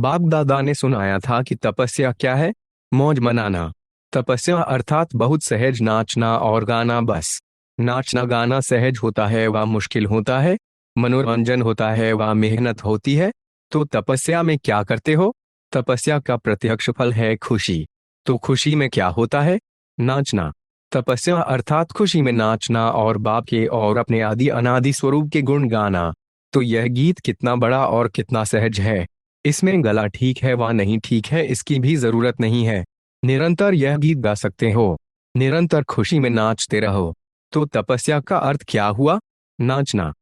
बाप दादा ने सुनाया था कि तपस्या क्या है? मौज मनाना। तपस्या अर्थात बहुत सहज नाचना और गाना। बस नाचना गाना सहज होता है व मुश्किल होता है, मनोरंजन होता है व मेहनत होती है। तो तपस्या में क्या करते हो? तपस्या का प्रत्यक्ष फल है खुशी। तो खुशी में क्या होता है? नाचना। तपस्या अर्थात खुशी में नाचना और बाप के और अपने आदि अनादि स्वरूप के गुण गाना। तो यह गीत कितना बड़ा और कितना सहज है। इसमें गला ठीक है व नहीं ठीक है इसकी भी जरूरत नहीं है। निरंतर यह गीत गा सकते हो। निरंतर खुशी में नाचते रहो। तो तपस्या का अर्थ क्या हुआ? नाचना।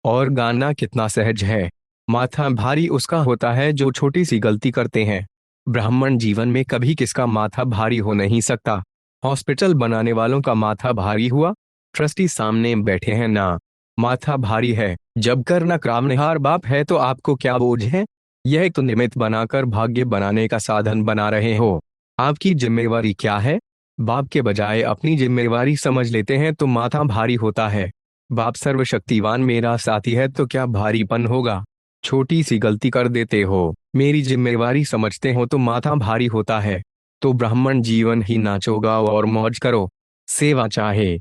और गाना कितना सहज है। माथा भारी उसका होता है जो छोटी सी गलती करते हैं। ब्राह्मण जीवन में कभी किसका माथा भारी हो नहीं सकता। हॉस्पिटल बनाने वालों का माथा भारी हुआ? ट्रस्टी सामने बैठे हैं ना, माथा भारी है। जब करना क्रामनिहार बाप है तो आपको क्या बोझ है? यह तो निमित्त बनाकर भाग्य बनाने का साधन बना रहे हो। आपकी जिम्मेवारी क्या है? बाप के बजाय अपनी जिम्मेवारी समझ लेते हैं तो माथा भारी होता है। बाप सर्वशक्तिवान मेरा साथी है तो क्या भारीपन होगा? छोटी सी गलती कर देते हो, मेरी जिम्मेवारी समझते हो तो माथा भारी होता है। तो ब्राह्मण जीवन ही नाचोगा और मौज करो। सेवा चाहे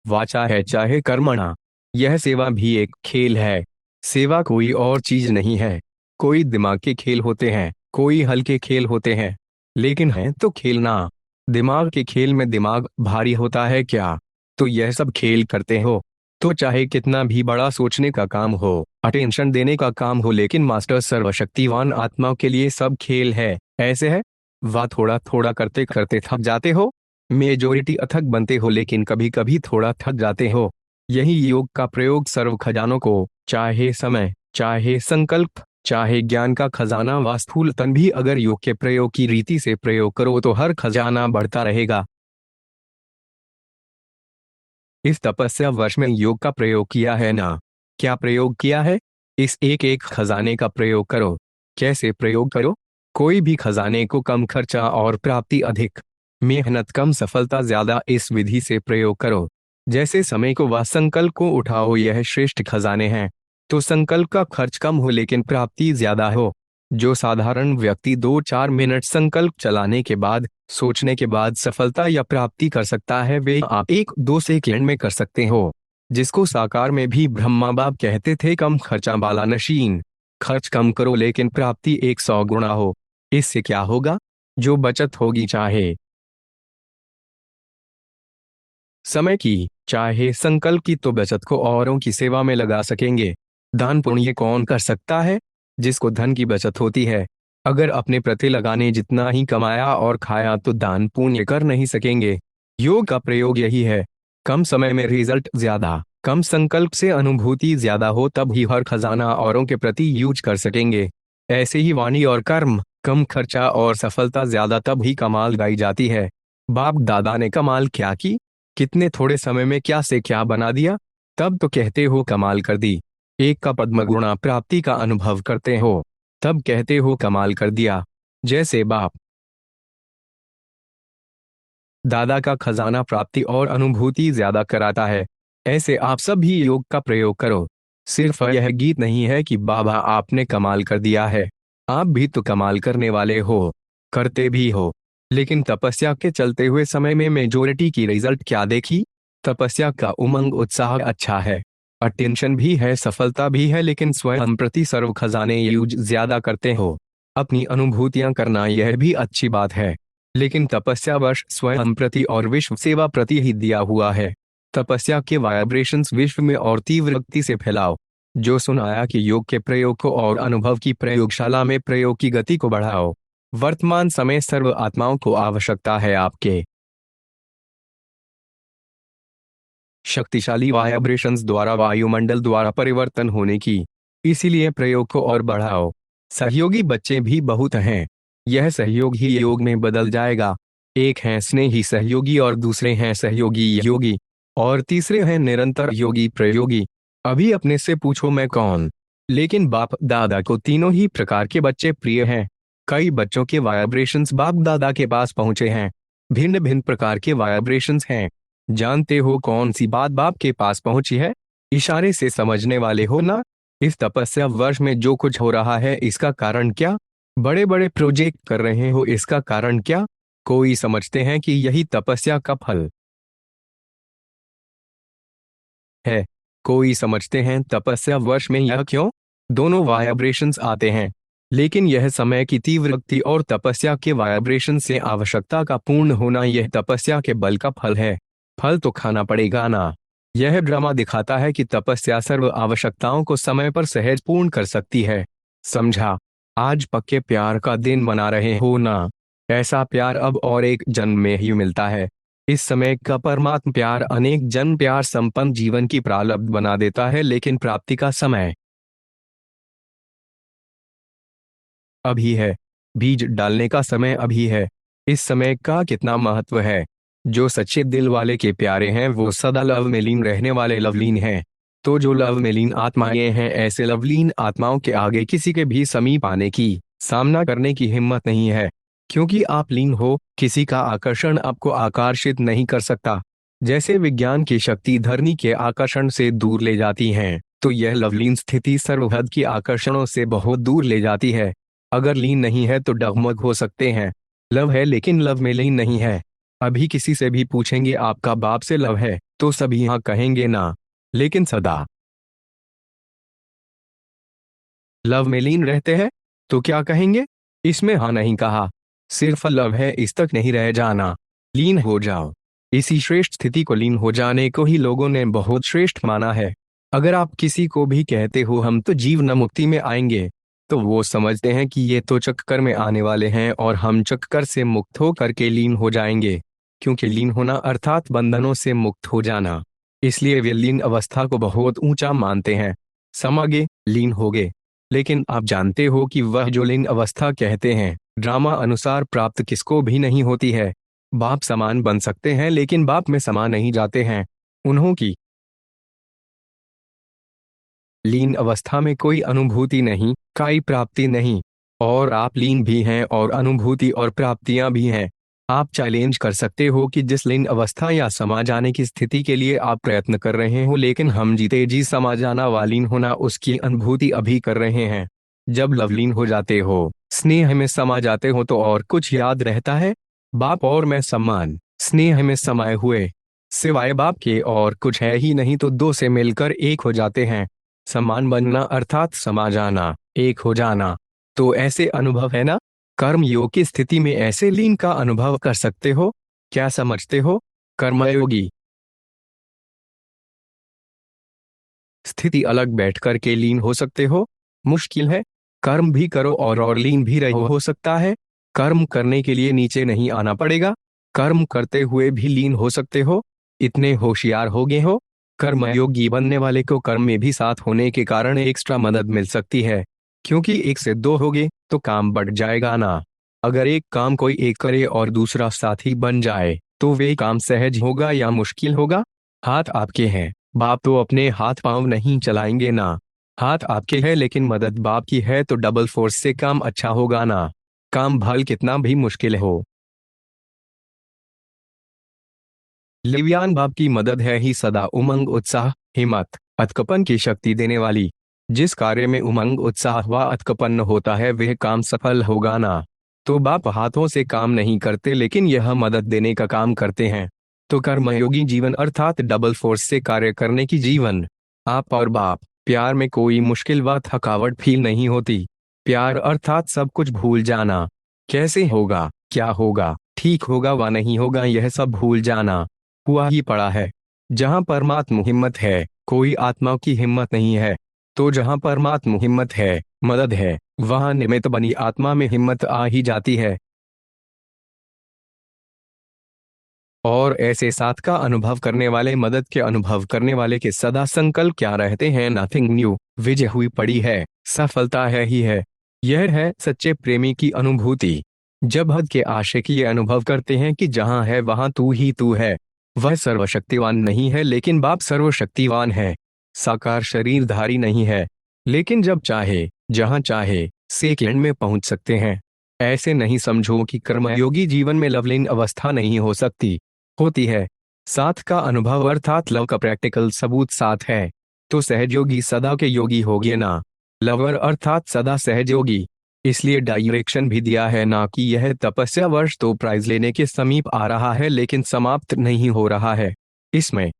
वाचा है चाहे कर्मणा, यह सेवा भी एक खेल है। सेवा कोई और चीज नहीं है। कोई दिमाग के खेल होते हैं, कोई हल्के खेल होते हैं, लेकिन है तो खेलना। दिमाग के खेल में दिमाग भारी होता है क्या? तो यह सब खेल करते हो तो चाहे कितना भी बड़ा सोचने का काम हो, अटेंशन देने का काम हो, लेकिन मास्टर सर्वशक्तिवान आत्मा के लिए सब खेल है। ऐसे है वह थोड़ा थोड़ा करते करते थक जाते हो। मेजोरिटी अथक बनते हो लेकिन कभी कभी थोड़ा थक जाते हो। यही योग का प्रयोग सर्व खजानों को, चाहे समय, चाहे संकल्प, चाहे ज्ञान का खजाना व स्थूल तन भी अगर योग के प्रयोग की रीति से प्रयोग करो तो हर खजाना बढ़ता रहेगा। इस तपस्या वर्ष में योग का प्रयोग किया है ना? क्या प्रयोग किया है? इस एक एक खजाने का प्रयोग करो। कैसे प्रयोग करो? कोई भी खजाने को कम खर्चा और प्राप्ति अधिक, मेहनत कम सफलता ज्यादा, इस विधि से प्रयोग करो। जैसे समय को व संकल्प को उठाओ, यह श्रेष्ठ खजाने हैं। तो संकल्प का खर्च कम हो लेकिन प्राप्ति ज्यादा हो। जो साधारण व्यक्ति 2-4 मिनट संकल्प चलाने के बाद, सोचने के बाद सफलता या प्राप्ति कर सकता है, वे आप 1-2 सेकंड में कर सकते हो। जिसको साकार में भी ब्रह्मा बाप कहते थे कम खर्चा वाला नशीन। खर्च कम करो लेकिन प्राप्ति 100 गुना हो। इससे क्या होगा? जो बचत होगी, चाहे समय की चाहे संकल्प की, तो बचत को औरों की सेवा में लगा सकेंगे। दान पुण्य कौन कर सकता है? जिसको धन की बचत होती है। अगर अपने प्रति लगाने जितना ही कमाया और खाया तो दान पुण्य कर नहीं सकेंगे। योग का प्रयोग यही है। कम समय में रिजल्ट ज्यादा, कम संकल्प से अनुभूति ज्यादा हो, तब ही हर खजाना औरों के प्रति यूज कर सकेंगे। ऐसे ही वाणी और कर्म, कम खर्चा और सफलता ज्यादा, तब ही कमाल गाई जाती है। बाप दादा ने कमाल क्या की? कितने थोड़े समय में क्या से क्या बना दिया। तब तो कहते हो कमाल कर दी। एक का पद्म गुणा प्राप्ति का अनुभव करते हो, तब कहते हो कमाल कर दिया। जैसे बाप दादा का खजाना प्राप्ति और अनुभूति ज्यादा कराता है, ऐसे आप सब भी योग का प्रयोग करो। सिर्फ यह गीत नहीं है कि बाबा आपने कमाल कर दिया है। आप भी तो कमाल करने वाले हो, करते भी हो। लेकिन तपस्या के चलते हुए समय में मेजोरिटी की रिजल्ट क्या देखी? तपस्या का उमंग उत्साह अच्छा है, अटेंशन भी है, सफलता भी है, लेकिन स्वयं प्रति सर्व खजाने यूज ज्यादा करते हो। अपनी अनुभूतियां करना यह भी अच्छी बात है, लेकिन तपस्या वर्ष स्वयं प्रति और विश्व सेवा प्रति ही दिया हुआ है। तपस्या के वाइब्रेशंस विश्व में और तीव्र गति से फैलाओ। जो सुनाया कि योग के प्रयोग को और अनुभव की प्रयोगशाला में प्रयोग की गति को बढ़ाओ। वर्तमान समय सर्व आत्माओं को आवश्यकता है आपके शक्तिशाली वाइब्रेशंस द्वारा वायुमंडल द्वारा परिवर्तन होने की। इसीलिए प्रयोग को और बढ़ाओ। सहयोगी बच्चे भी बहुत हैं। यह सहयोग ही योग में बदल जाएगा। एक हैं स्नेही सहयोगी और दूसरे हैं सहयोगी योगी और तीसरे हैं निरंतर योगी प्रयोगी। अभी अपने से पूछो मैं कौन? लेकिन बाप दादा को तीनों ही प्रकार के बच्चे प्रिय हैं। कई बच्चों के वाइब्रेशंस बाप दादा के पास पहुंचे हैं। भिन्न भिन्न प्रकार के वाइब्रेशंस हैं। जानते हो कौन सी बात बाप के पास पहुंची है? इशारे से समझने वाले हो ना। इस तपस्या वर्ष में जो कुछ हो रहा है इसका कारण क्या? बड़े बड़े प्रोजेक्ट कर रहे हो इसका कारण क्या? कोई समझते हैं कि यही तपस्या का फल है, कोई समझते हैं तपस्या वर्ष में यह क्यों? दोनों वाइब्रेशंस आते हैं, लेकिन यह समय की तीव्रता और तपस्या के वाइब्रेशन से आवश्यकता का पूर्ण होना यह तपस्या के बल का फल है। फल तो खाना पड़ेगा ना। यह ड्रामा दिखाता है कि तपस्या सर्व आवश्यकताओं को समय पर सहज पूर्ण कर सकती है। समझा? आज पक्के प्यार का दिन बना रहे हो ना। ऐसा प्यार अब और एक जन्म में ही मिलता है। इस समय का परमात्म प्यार अनेक जन्म प्यार संपन्न जीवन की प्रारब्ध बना देता है, लेकिन प्राप्ति का समय अभी है। बीज डालने का समय अभी है। इस समय का कितना महत्व है। जो सच्चे दिल वाले के प्यारे हैं वो सदा लव में लीन रहने वाले लवलीन हैं। तो जो लव में लीन आत्माएं हैं ऐसे लवलीन आत्माओं के आगे किसी के भी समीप आने की सामना करने की हिम्मत नहीं है। क्योंकि आप लीन हो, किसी का आकर्षण आपको आकर्षित नहीं कर सकता। जैसे विज्ञान की शक्ति धरनी के आकर्षण से दूर ले जाती है, तो यह लवलीन स्थिति सर्वहद की आकर्षणों से बहुत दूर ले जाती है। अगर लीन नहीं है तो डगमग हो सकते हैं। लव है लेकिन लव में लीन नहीं है। अभी किसी से भी पूछेंगे आपका बाप से लव है तो सभी हाँ कहेंगे ना। लेकिन सदा लव में लीन रहते हैं तो क्या कहेंगे? इसमें हाँ नहीं कहा। सिर्फ लव है इस तक नहीं रह जाना। लीन हो जाओ। इसी श्रेष्ठ स्थिति को लीन हो जाने को ही लोगों ने बहुत श्रेष्ठ माना है। अगर आप किसी को भी कहते हो हम तो जीवन मुक्ति में आएंगे, तो वो समझते हैं कि ये तो चक्कर में आने वाले हैं और हम चक्कर से मुक्त हो करके लीन हो जाएंगे। क्योंकि लीन होना अर्थात बंधनों से मुक्त हो जाना, इसलिए वे लीन अवस्था को बहुत ऊंचा मानते हैं। समागे लीन होगे। लेकिन आप जानते हो कि वह जो लीन अवस्था कहते हैं ड्रामा अनुसार प्राप्त किसको भी नहीं होती है। बाप समान बन सकते हैं लेकिन बाप में समा नहीं जाते हैं। उन्हों की लीन अवस्था में कोई अनुभूति नहीं, कोई प्राप्ति नहीं। और आप लीन भी हैं और अनुभूति और प्राप्तियां भी हैं। आप चैलेंज कर सकते हो कि जिस लीन अवस्था या समा जाने की स्थिति के लिए आप प्रयत्न कर रहे हो, लेकिन हम जीते जी समा जाना व लीन होना उसकी अनुभूति अभी कर रहे हैं। जब लवलीन हो जाते हो, स्नेह में समा जाते हो तो और कुछ याद रहता है? बाप और मैं समान स्नेह में समाये हुए, सिवाय बाप के और कुछ है ही नहीं, तो दो से मिलकर एक हो जाते हैं। समान बनना अर्थात समा जाना, एक हो जाना। तो ऐसे अनुभव है ना। कर्म योग की स्थिति में ऐसे लीन का अनुभव कर सकते हो। क्या समझते हो? कर्मयोगी स्थिति अलग बैठकर के लीन हो सकते हो? मुश्किल है। कर्म भी करो और लीन भी रहो। हो सकता है। कर्म करने के लिए नीचे नहीं आना पड़ेगा। कर्म करते हुए भी लीन हो सकते हो। इतने होशियार हो गए हो। कर्मयोगी बनने वाले को कर्म में भी साथ होने के कारण एक्स्ट्रा मदद मिल सकती है। क्योंकि एक से दो होगे तो काम बढ़ जाएगा ना। अगर एक काम कोई एक करे और दूसरा साथी बन जाए तो वे काम सहज होगा या मुश्किल होगा? हाथ आपके हैं, बाप तो अपने हाथ पांव नहीं चलाएंगे ना। हाथ आपके हैं लेकिन मदद बाप की है तो डबल फोर्स से काम अच्छा होगा ना। काम भल कितना भी मुश्किल हो, लिव्यान बाप की मदद है ही सदा उमंग उत्साह हिम्मत अतकपन की शक्ति देने वाली। जिस कार्य में उमंग उत्साह व अतकपन होता है वह काम सफल होगा ना। तो बाप हाथों से काम नहीं करते लेकिन यह मदद देने का काम करते हैं। तो कर्मयोगी जीवन अर्थात डबल फोर्स से कार्य करने की जीवन। आप और बाप प्यार में कोई मुश्किल व थकावट फील नहीं होती। प्यार अर्थात सब कुछ भूल जाना। कैसे होगा, क्या होगा, ठीक होगा व नहीं होगा, यह सब भूल जाना। हुआ ही पड़ा है। जहां परमात्म हिम्मत है कोई आत्मा की हिम्मत नहीं है। तो जहां परमात्म हिम्मत है, मदद है, वहां निमित्त बनी आत्मा में हिम्मत आ ही जाती है। और ऐसे साथ का अनुभव करने वाले मदद के अनुभव करने वाले के सदा संकल्प क्या रहते हैं? Nothing new. विजय हुई पड़ी है, सफलता है ही है। यह है सच्चे प्रेमी की अनुभूति। जब हद के आशिक ये अनुभव करते हैं कि जहां है वहां तू ही तू है। वह सर्वशक्तिवान नहीं है लेकिन बाप सर्वशक्तिवान है। साकार शरीरधारी नहीं है, लेकिन जब चाहे जहां चाहे सेकंड में पहुंच सकते हैं। ऐसे नहीं समझो कि कर्मयोगी जीवन में लवलीन अवस्था नहीं हो सकती। होती है। साथ का अनुभव अर्थात लव का प्रैक्टिकल सबूत साथ है। तो सहजयोगी सदा के योगी होगे ना। लवर अर्थात सदा सहजयोगी। इसलिए डायरेक्शन भी दिया है ना कि यह तपस्या वर्ष तो प्राइज लेने के समीप आ रहा है लेकिन समाप्त नहीं हो रहा है। इसमें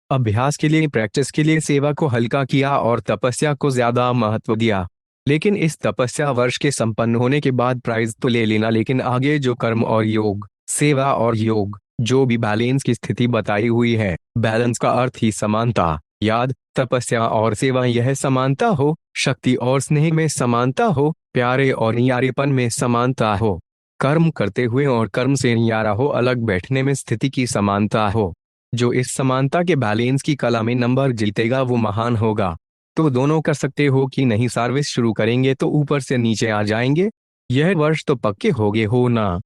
अभ्यास के लिए प्रैक्टिस के लिए सेवा को हल्का किया और तपस्या को ज्यादा महत्व दिया। लेकिन इस तपस्या वर्ष के संपन्न होने के बाद प्राइज तो ले लेना, लेकिन आगे जो कर्म और योग, सेवा और योग, जो भी बैलेंस की स्थिति बताई हुई है, बैलेंस का अर्थ ही समानता। याद, तपस्या और सेवा यह समानता हो, शक्ति और स्नेह में समानता हो, प्यारे और न्यारेपन में समानता हो, कर्म करते हुए और कर्म से न्यारा हो, अलग बैठने में स्थिति की समानता हो। जो इस समानता के बैलेंस की कला में नंबर जीतेगा वो महान होगा। तो दोनों कर सकते हो कि नहीं? सर्विस शुरू करेंगे तो ऊपर से नीचे आ जाएंगे? यह वर्ष तो पक्के होगे हो ना?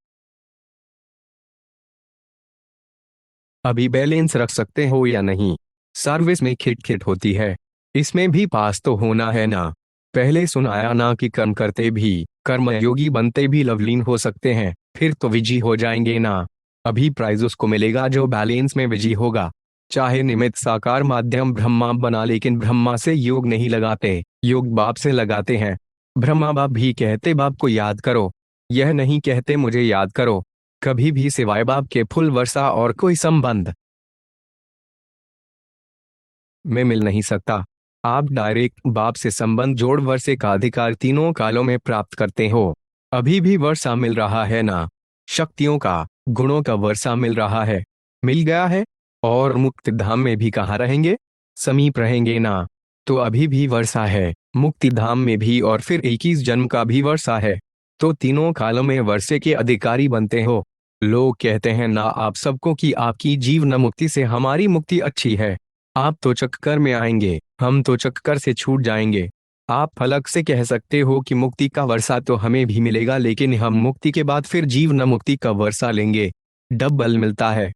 अभी बैलेंस रख सकते हो या नहीं? सर्विस में खिटखिट होती है, इसमें भी पास तो होना है ना। पहले सुनाया ना कि कर्म करते भी, कर्मयोगी बनते भी लवलीन हो सकते हैं, फिर तो विजयी हो जाएंगे ना। अभी प्राइज उसको मिलेगा जो बैलेंस में विजयी होगा। चाहे निमित्त साकार माध्यम ब्रह्मा बना, लेकिन ब्रह्मा से योग नहीं लगाते, योग बाप से लगाते हैं। ब्रह्मा बाप भी कहते बाप को याद करो, यह नहीं कहते मुझे याद करो। कभी भी सिवाय बाप के फुल वर्षा और कोई संबंध में मिल नहीं सकता। आप डायरेक्ट बाप से संबंध जोड़ वर्षे का अधिकार तीनों कालों में प्राप्त करते हो। अभी भी वर्षा मिल रहा है ना। शक्तियों का, गुणों का वर्षा मिल रहा है, मिल गया है। और मुक्ति धाम में भी कहाँ रहेंगे? समीप रहेंगे ना। तो अभी भी वर्षा है, मुक्ति धाम में भी, और फिर 21 जन्म का भी वर्षा है। तो तीनों कालों में वर्षे के अधिकारी बनते हो। लोग कहते हैं ना आप सबको कि आपकी जीवन मुक्ति से हमारी मुक्ति अच्छी है। आप तो चक्कर में आएंगे, हम तो चक्कर से छूट जाएंगे। आप फलक से कह सकते हो कि मुक्ति का वर्षा तो हमें भी मिलेगा, लेकिन हम मुक्ति के बाद फिर जीवन मुक्ति का वर्षा लेंगे, डबल मिलता है।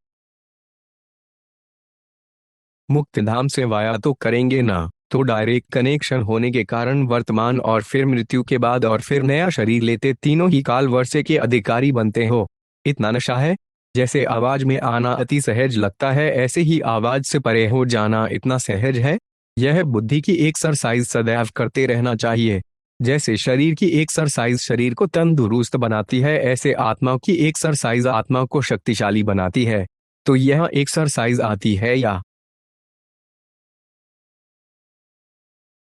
मुक्त धाम से वाया तो करेंगे ना। तो डायरेक्ट कनेक्शन होने के कारण वर्तमान और फिर मृत्यु के बाद और फिर नया शरीर लेते तीनों ही काल वर्षे के अधिकारी बनते हो। इतना नशा है। जैसे आवाज में आना अति सहज लगता है, ऐसे ही आवाज से परे हो जाना इतना सहज है। यह बुद्धि की एक्सरसाइज सदैव करते रहना चाहिए। जैसे शरीर की एक्सरसाइज शरीर को तंदुरुस्त बनाती है, ऐसे आत्मा की एक्सरसाइज आत्मा को शक्तिशाली बनाती है। तो यह एक्सरसाइज आती है या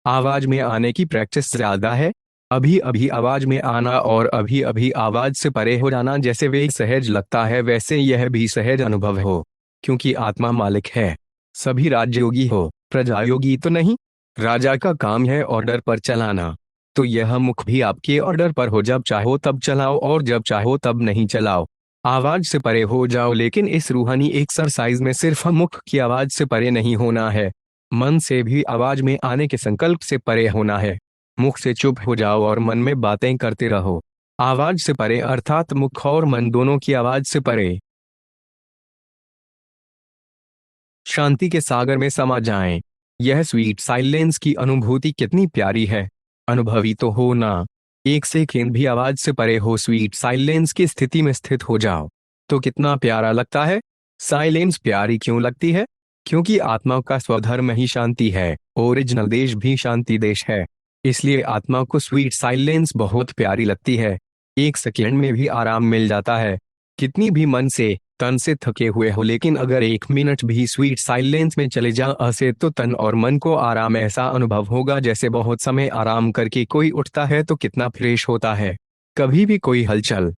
आवाज में आने की प्रैक्टिस ज्यादा है? अभी अभी आवाज में आना और अभी अभी आवाज से परे हो जाना जैसे वे सहज लगता है, वैसे यह भी सहज अनुभव हो, क्योंकि आत्मा मालिक है। सभी राजयोगी हो, प्रजायोगी तो नहीं। राजा का काम है ऑर्डर पर चलाना। तो यह मुख भी आपके ऑर्डर पर हो, जब चाहो तब चलाओ और जब चाहो तब नहीं चलाओ। आवाज से परे हो जाओ, लेकिन इस रूहानी एक्सरसाइज में सिर्फ मुख की आवाज से परे नहीं होना है, मन से भी आवाज में आने के संकल्प से परे होना है। मुख से चुप हो जाओ और मन में बातें करते रहो। आवाज से परे अर्थात मुख और मन दोनों की आवाज से परे। शांति के सागर में समा जाएं। यह स्वीट साइलेंस की अनुभूति कितनी प्यारी है। अनुभवी तो हो ना। एक सेकेंड भी आवाज से परे हो, स्वीट साइलेंस की स्थिति में स्थित हो जाओ, तो कितना प्यारा लगता है। साइलेंस प्यारी क्यों लगती है? क्योंकि आत्मा का स्वधर्म ही शांति है, ओरिजिनल देश भी शांति देश है। इसलिए आत्मा को स्वीट साइलेंस बहुत प्यारी लगती है। एक सेकेंड में भी आराम मिल जाता है। कितनी भी मन से तन से थके हुए हो, लेकिन अगर 1 मिनट भी स्वीट साइलेंस में चले जा ऐसे, तो तन और मन को आराम ऐसा अनुभव होगा जैसे बहुत समय आराम करके कोई उठता है तो कितना फ्रेश होता है। कभी भी कोई हलचल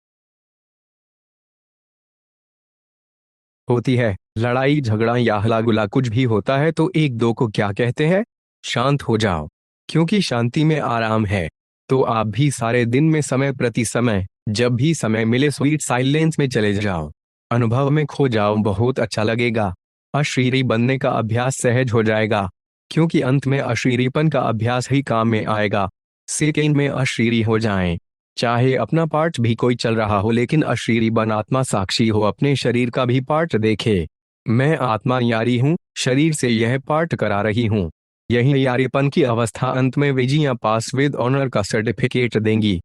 होती है, लड़ाई झगड़ा या हला गुला कुछ भी होता है, तो एक दो को क्या कहते हैं? शांत हो जाओ। क्योंकि शांति में आराम है। तो आप भी सारे दिन में समय प्रति समय जब भी समय मिले स्वीट साइलेंस में चले जाओ, अनुभव में खो जाओ, बहुत अच्छा लगेगा। अशरीरी बनने का अभ्यास सहज हो जाएगा, क्योंकि अंत में अशरीरीपन का अभ्यास ही काम में आएगा। सेकेंड में अशरीरी हो जाएं। चाहे अपना पार्ट भी कोई चल रहा हो, लेकिन अशरीरी बन आत्मा साक्षी हो, अपने शरीर का भी पार्ट देखे। मैं आत्मा यारी हूँ, शरीर से यह पार्ट करा रही हूँ। यही यारीपन की अवस्था अंत में विजय पास विद ऑनर का सर्टिफिकेट देंगी।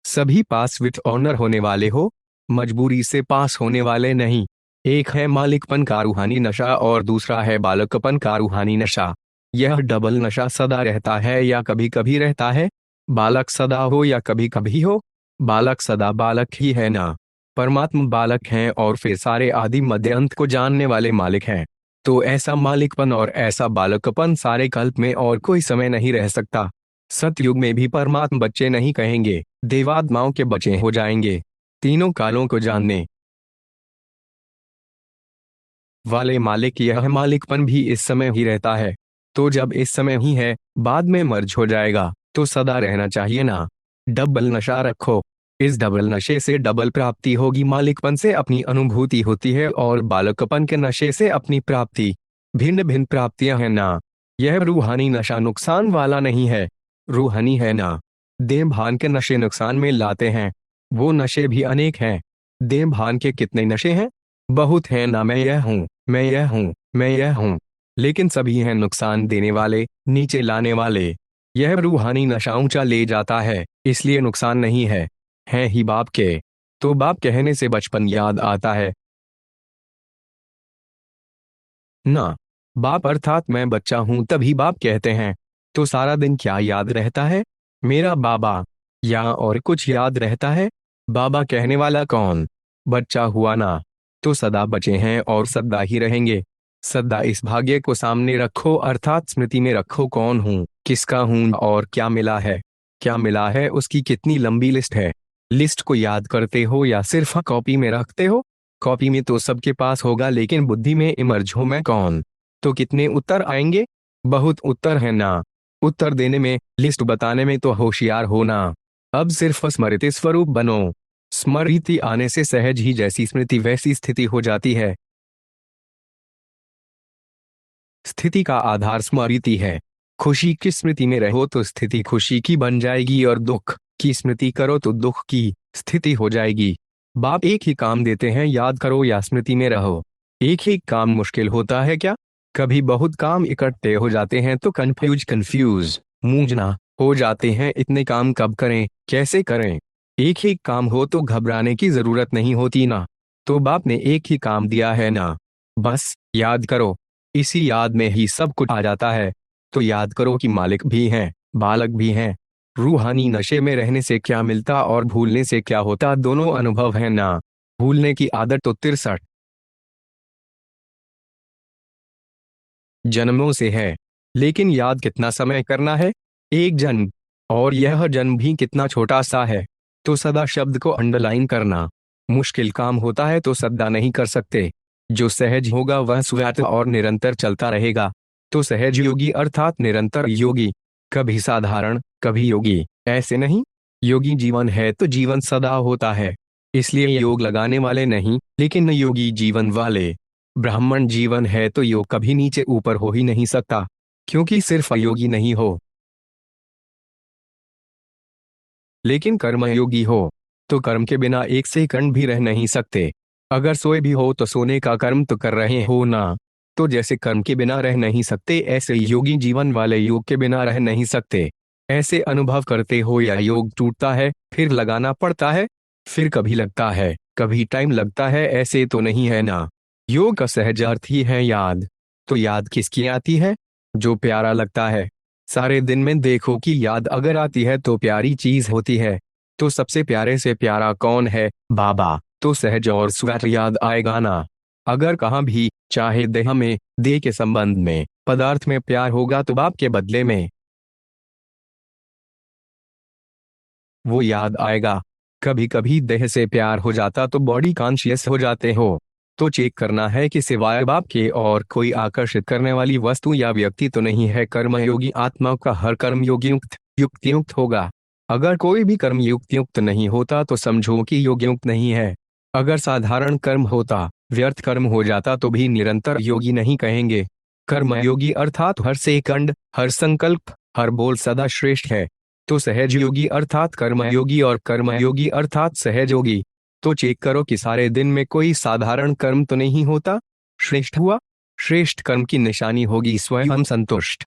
सभी पास विद ऑनर होने वाले हो, मजबूरी से पास होने वाले नहीं। एक है मालिकपन का रूहानी नशा और दूसरा है बालकपन का रूहानी नशा। यह डबल नशा सदा रहता है या कभी कभी रहता है? बालक सदा हो या कभी कभी हो? बालक सदा बालक ही है ना। परमात्मा बालक हैं और फिर सारे आदि मध्य अंत को जानने वाले मालिक हैं। तो ऐसा मालिकपन और ऐसा बालकपन सारे कल्प में और कोई समय नहीं रह सकता। सतयुग में भी परमात्मा बच्चे नहीं कहेंगे, देवात्माओं के बच्चे हो जाएंगे। तीनों कालों को जानने वाले मालिक, यह मालिकपन भी इस समय ही रहता है। तो जब इस समय ही है, बाद में मर्ज हो जाएगा, तो सदा रहना चाहिए ना। डबल नशा रखो। इस डबल नशे से डबल प्राप्ति होगी। मालिकपन से अपनी अनुभूति होती है और बालकपन के नशे से अपनी प्राप्ति। भिन्न भिन्न प्राप्तियां हैं ना। यह रूहानी नशा नुकसान वाला नहीं है, रूहानी है ना। देह भान के नशे नुकसान में लाते हैं। वो नशे भी अनेक हैं। देह भान के कितने नशे हैं? बहुत हैं ना। मैं यह हूँ, मैं यह हूँ, मैं यह हूँ। लेकिन सभी हैं नुकसान देने वाले, नीचे लाने वाले। यह रूहानी नशा ऊंचा ले जाता है, इसलिए नुकसान नहीं है। हैं ही बाप के। तो बाप कहने से बचपन याद आता है ना। बाप अर्थात मैं बच्चा हूं तभी बाप कहते हैं। तो सारा दिन क्या याद रहता है? मेरा बाबा। या और कुछ याद रहता है? बाबा कहने वाला कौन? बच्चा हुआ ना। तो सदा बचे हैं और सदा ही रहेंगे। सदा इस भाग्य को सामने रखो, अर्थात स्मृति में रखो, कौन हूं, किसका हूं और क्या मिला है। क्या मिला है उसकी कितनी लंबी लिस्ट है। लिस्ट को याद करते हो या सिर्फ कॉपी में रखते हो? कॉपी में तो सबके पास होगा, लेकिन बुद्धि में इमर्ज हो मैं कौन। तो कितने उत्तर आएंगे? बहुत उत्तर है ना। उत्तर देने में, लिस्ट बताने में तो होशियार हो ना। अब सिर्फ स्मृति स्वरूप बनो। स्मृति आने से सहज ही जैसी स्मृति वैसी स्थिति हो जाती है। स्थिति का आधार स्मृति है। खुशी की स्मृति में रहो तो स्थिति खुशी की बन जाएगी और दुख की स्मृति करो तो दुख की स्थिति हो जाएगी। बाप एक ही काम देते हैं, याद करो या स्मृति में रहो। एक ही काम मुश्किल होता है क्या? कभी बहुत काम इकट्ठे हो जाते हैं तो कंफ्यूज मूंझना हो जाते हैं, इतने काम कब करें, कैसे करें। एक ही काम हो तो घबराने की जरूरत नहीं होती ना। तो बाप ने एक ही काम दिया है ना। बस याद करो। इसी याद में ही सब कुछ आ जाता है। तो याद करो कि मालिक भी हैं, बालक भी हैं। रूहानी नशे में रहने से क्या मिलता और भूलने से क्या होता, दोनों अनुभव है ना। भूलने की आदत तो 63 जन्मों से है। लेकिन याद कितना समय करना है? एक जन्म। और यह जन्म भी कितना छोटा सा है। तो सदा शब्द को अंडरलाइन करना। मुश्किल काम होता है तो सदा नहीं कर सकते। जो सहज होगा वह स्वतः और निरंतर चलता रहेगा। तो सहज योगी अर्थात निरंतर योगी। कभी साधारण कभी योगी, ऐसे नहीं। योगी जीवन है तो जीवन सदा होता है। इसलिए योग लगाने वाले नहीं, लेकिन योगी जीवन वाले। ब्राह्मण जीवन है तो योग कभी नीचे ऊपर हो ही नहीं सकता, क्योंकि सिर्फ अयोगी नहीं हो, लेकिन कर्मयोगी हो। तो कर्म के बिना एक सेकंड भी रह नहीं सकते। अगर सोए भी हो तो सोने का कर्म तो कर रहे हो ना। तो जैसे कर्म के बिना रह नहीं सकते, ऐसे योगी जीवन वाले योग के बिना रह नहीं सकते। ऐसे अनुभव करते हो या योग टूटता है फिर लगाना पड़ता है, फिर कभी लगता है कभी टाइम लगता है, ऐसे तो नहीं है ना। योग का सहज अर्थ ही है याद। तो याद किसकी आती है? जो प्यारा लगता है। सारे दिन में देखो कि याद अगर आती है तो प्यारी चीज होती है। तो सबसे प्यारे से प्यारा कौन है? बाबा। तो सहज और स्वतः याद आएगा ना। अगर कहाँ भी, चाहे देह में, देह के संबंध में, पदार्थ में प्यार होगा तो बाप के बदले में वो याद आएगा। कभी कभी देह से प्यार हो जाता तो बॉडी कॉन्शियस हो जाते हो। तो चेक करना है कि सिवाय बाप के और कोई आकर्षित करने वाली वस्तु या व्यक्ति तो नहीं है। कर्मयोगी आत्मा का हर कर्म योगी युक्त युक्तियुक्त होगा। अगर कोई भी कर्म युक्तियुक्त नहीं होता तो समझो कि योगी युक्त नहीं है। अगर साधारण कर्म होता, व्यर्थ कर्म हो जाता तो भी निरंतर योगी नहीं कहेंगे। कर्मयोगी अर्थात हर सेकंड, हर संकल्प, हर बोल सदा श्रेष्ठ है। तो सहज योगी अर्थात कर्मयोगी और कर्मयोगी अर्थात सहज योगी। तो चेक करो कि सारे दिन में कोई साधारण कर्म तो नहीं होता। श्रेष्ठ हुआ। श्रेष्ठ कर्म की निशानी होगी स्वयं संतुष्ट,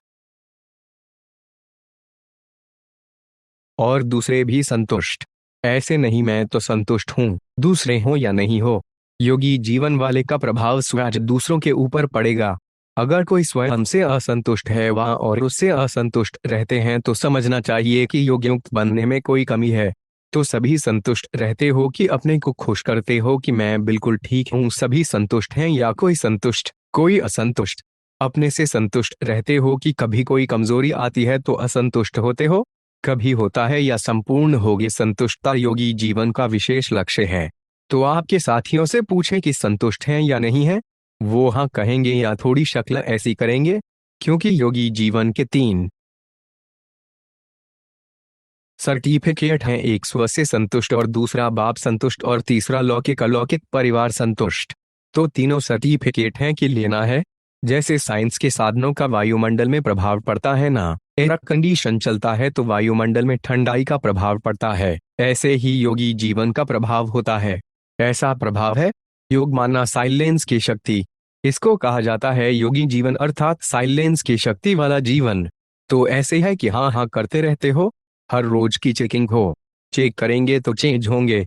और दूसरे भी संतुष्ट। ऐसे नहीं मैं तो संतुष्ट हूं, दूसरे हो या नहीं हो। योगी जीवन वाले का प्रभाव स्वयं दूसरों के ऊपर पड़ेगा। अगर कोई स्वयं से असंतुष्ट है वह और उससे असंतुष्ट रहते हैं तो समझना चाहिए कि योगयुक्त बनने में कोई कमी है। तो सभी संतुष्ट रहते हो कि अपने को खुश करते हो कि मैं बिल्कुल ठीक हूँ, सभी संतुष्ट हैं, या कोई संतुष्ट कोई असंतुष्ट? अपने से संतुष्ट रहते हो कि कभी कोई कमजोरी आती है तो असंतुष्ट होते हो? कभी होता है या संपूर्ण होगी संतुष्टता योगी जीवन का विशेष लक्ष्य है। तो आपके साथियों से पूछें कि संतुष्ट हैं या नहीं है। वो हाँ कहेंगे या थोड़ी शक्ल ऐसी करेंगे। क्योंकि योगी जीवन के 3 सर्टिफिकेट हैं, एक स्व से संतुष्ट और दूसरा बाप संतुष्ट और तीसरा लौकिक अलौकिक परिवार संतुष्ट। तो तीनों सर्टिफिकेट हैं कि लेना है। जैसे साइंस के साधनों का वायुमंडल में प्रभाव पड़ता है ना, एयर कंडीशन चलता है तो वायुमंडल में ठंडाई का प्रभाव पड़ता है, ऐसे ही योगी जीवन का प्रभाव होता है। ऐसा प्रभाव है योग माना साइलेंस की शक्ति। इसको कहा जाता है योगी जीवन अर्थात साइलेंस की शक्ति वाला जीवन। तो ऐसे है कि हाँ हाँ करते रहते हो, हर रोज की चेकिंग हो, चेक करेंगे तो चेंज होंगे।